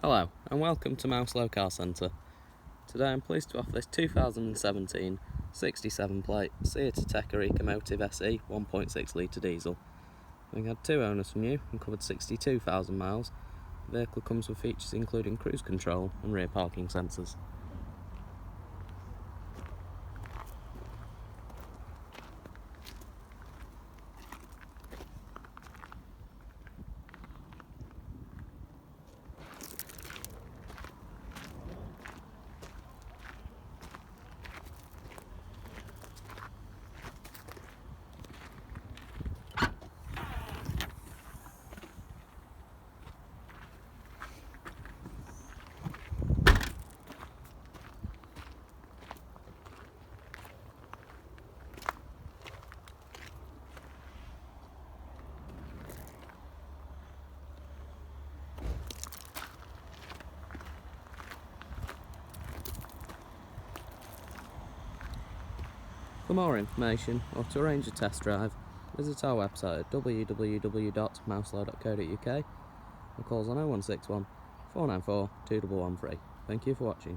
Hello and welcome to Mouselow Car Centre. Today I'm pleased to offer this 2017 67 plate Seat Ateca Ecomotive SE 1.6 litre diesel. Having had two owners from you and covered 62,000 miles, the vehicle comes with features including cruise control and rear parking sensors. For more information or to arrange a test drive, visit our website at www.mouselow.co.uk or call us on 0161 494 2113. Thank you for watching.